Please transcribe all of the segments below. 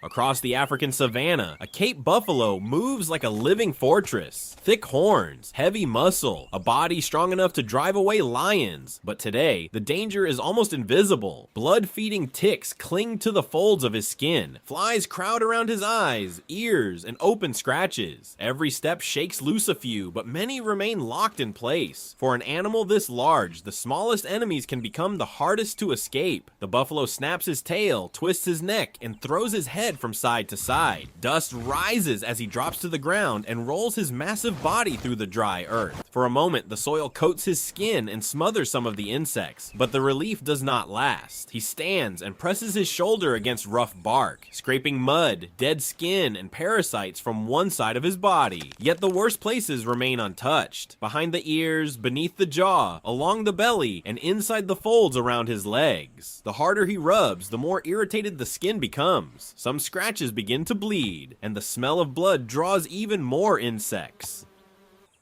Across the African savanna, a Cape buffalo moves like a living fortress. Thick horns, heavy muscle, a body strong enough to drive away lions. But today, the danger is almost invisible. Blood-feeding ticks cling to the folds of his skin. Flies crowd around his eyes, ears, and open scratches. Every step shakes loose a few, but many remain locked in place. For an animal this large, the smallest enemies can become the hardest to escape. The buffalo snaps his tail, twists his neck, and throws his head from side to side. Dust rises as he drops to the ground and rolls his massive body through the dry earth. For a moment, the soil coats his skin and smothers some of the insects, but the relief does not last. He stands and presses his shoulder against rough bark, scraping mud, dead skin, and parasites from one side of his body. Yet the worst places remain untouched. Behind the ears, beneath the jaw, along the belly, and inside the folds around his legs. The harder he rubs, the more irritated the skin becomes. Some scratches begin to bleed, and the smell of blood draws even more insects.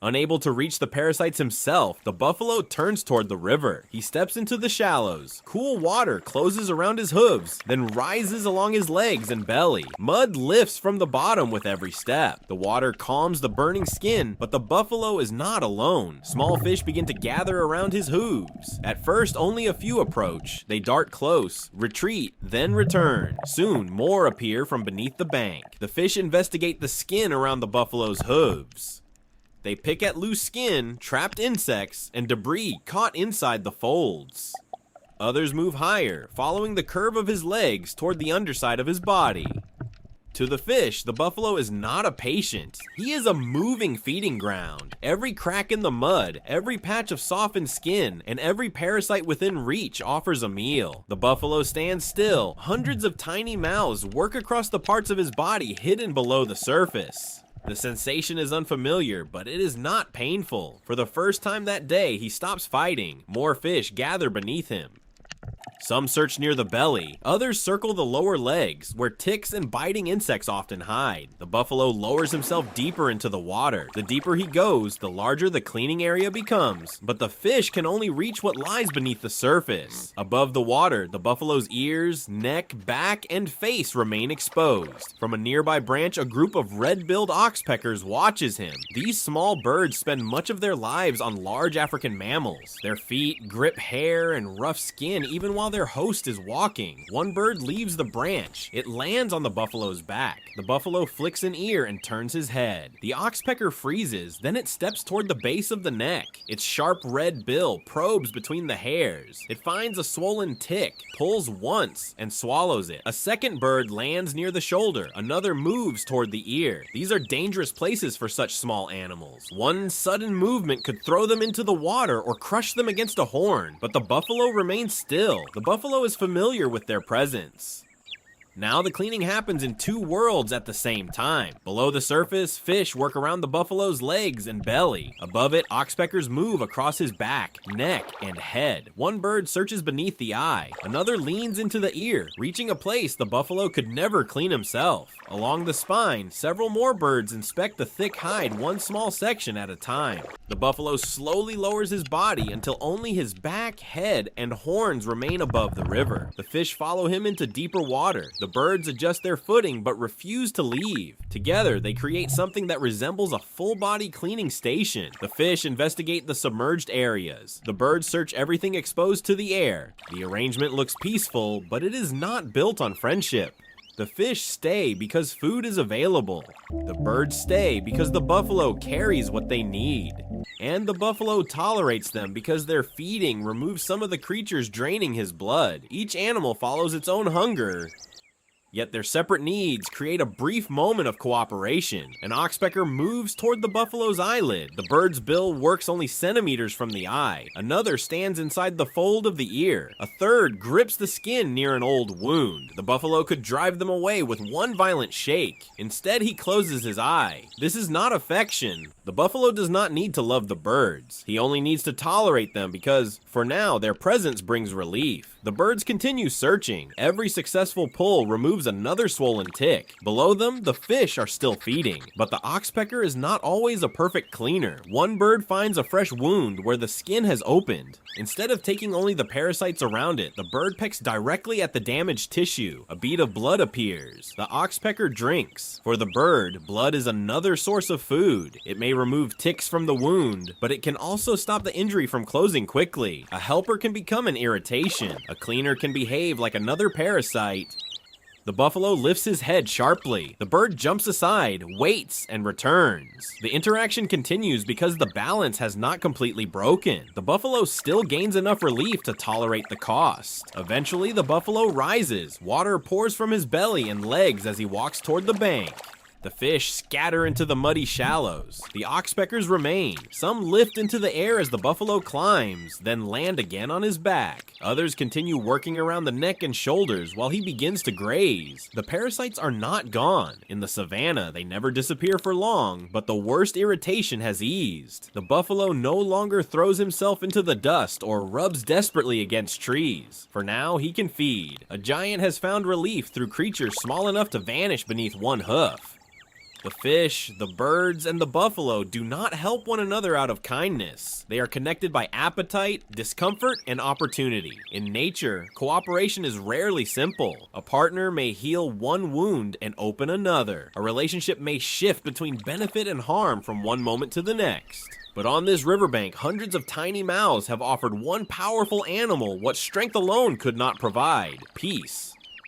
Unable to reach the parasites himself, the buffalo turns toward the river. He steps into the shallows. Cool water closes around his hooves, then rises along his legs and belly. Mud lifts from the bottom with every step. The water calms the burning skin, but the buffalo is not alone. Small fish begin to gather around his hooves. At first, only a few approach. They dart close, retreat, then return. Soon, more appear from beneath the bank. The fish investigate the skin around the buffalo's hooves. They pick at loose skin, trapped insects, and debris caught inside the folds. Others move higher, following the curve of his legs toward the underside of his body. To the fish, the buffalo is not a patient. He is a moving feeding ground. Every crack in the mud, every patch of softened skin, and every parasite within reach offers a meal. The buffalo stands still. Hundreds of tiny mouths work across the parts of his body hidden below the surface. The sensation is unfamiliar, but it is not painful. For the first time that day, he stops fighting. More fish gather beneath him. Some search near the belly, others circle the lower legs, where ticks and biting insects often hide. The buffalo lowers himself deeper into the water. The deeper he goes, the larger the cleaning area becomes, but the fish can only reach what lies beneath the surface. Above the water, the buffalo's ears, neck, back, and face remain exposed. From a nearby branch, a group of red-billed oxpeckers watches him. These small birds spend much of their lives on large African mammals. Their feet grip hair and rough skin even while their host is walking. One bird leaves the branch. It lands on the buffalo's back. The buffalo flicks an ear and turns his head. The oxpecker freezes, then it steps toward the base of the neck. Its sharp red bill probes between the hairs. It finds a swollen tick, pulls once, and swallows it. A second bird lands near the shoulder. Another moves toward the ear. These are dangerous places for such small animals. One sudden movement could throw them into the water or crush them against a horn, but the buffalo remains still. The buffalo is familiar with their presence. Now the cleaning happens in two worlds at the same time. Below the surface, fish work around the buffalo's legs and belly. Above it, oxpeckers move across his back, neck, and head. One bird searches beneath the eye. Another leans into the ear, reaching a place the buffalo could never clean himself. Along the spine, several more birds inspect the thick hide one small section at a time. The buffalo slowly lowers his body until only his back, head, and horns remain above the river. The fish follow him into deeper water. The birds adjust their footing but refuse to leave. Together, they create something that resembles a full-body cleaning station. The fish investigate the submerged areas. The birds search everything exposed to the air. The arrangement looks peaceful, but it is not built on friendship. The fish stay because food is available. The birds stay because the buffalo carries what they need. And the buffalo tolerates them because their feeding removes some of the creatures draining his blood. Each animal follows its own hunger, yet their separate needs create a brief moment of cooperation. An oxpecker moves toward the buffalo's eyelid. The bird's bill works only centimeters from the eye. Another stands inside the fold of the ear. A third grips the skin near an old wound. The buffalo could drive them away with one violent shake. Instead, he closes his eye. This is not affection. The buffalo does not need to love the birds. He only needs to tolerate them because, for now, their presence brings relief. The birds continue searching. Every successful pull removes another swollen tick. Below them, the fish are still feeding. But the oxpecker is not always a perfect cleaner. One bird finds a fresh wound where the skin has opened. Instead of taking only the parasites around it, the bird pecks directly at the damaged tissue. A bead of blood appears. The oxpecker drinks. For the bird, blood is another source of food. It may remove ticks from the wound, but it can also stop the injury from closing quickly. A helper can become an irritation. A cleaner can behave like another parasite. The buffalo lifts his head sharply. The bird jumps aside, waits, and returns. The interaction continues because the balance has not completely broken. The buffalo still gains enough relief to tolerate the cost. Eventually, the buffalo rises. Water pours from his belly and legs as he walks toward the bank. The fish scatter into the muddy shallows. The oxpeckers remain. Some lift into the air as the buffalo climbs, then land again on his back. Others continue working around the neck and shoulders while he begins to graze. The parasites are not gone. In the savannah, they never disappear for long, but the worst irritation has eased. The buffalo no longer throws himself into the dust or rubs desperately against trees. For now, he can feed. A giant has found relief through creatures small enough to vanish beneath one hoof. The fish, the birds, and the buffalo do not help one another out of kindness. They are connected by appetite, discomfort, and opportunity. In nature, cooperation is rarely simple. A partner may heal one wound and open another. A relationship may shift between benefit and harm from one moment to the next. But on this riverbank, hundreds of tiny mouths have offered one powerful animal what strength alone could not provide: peace.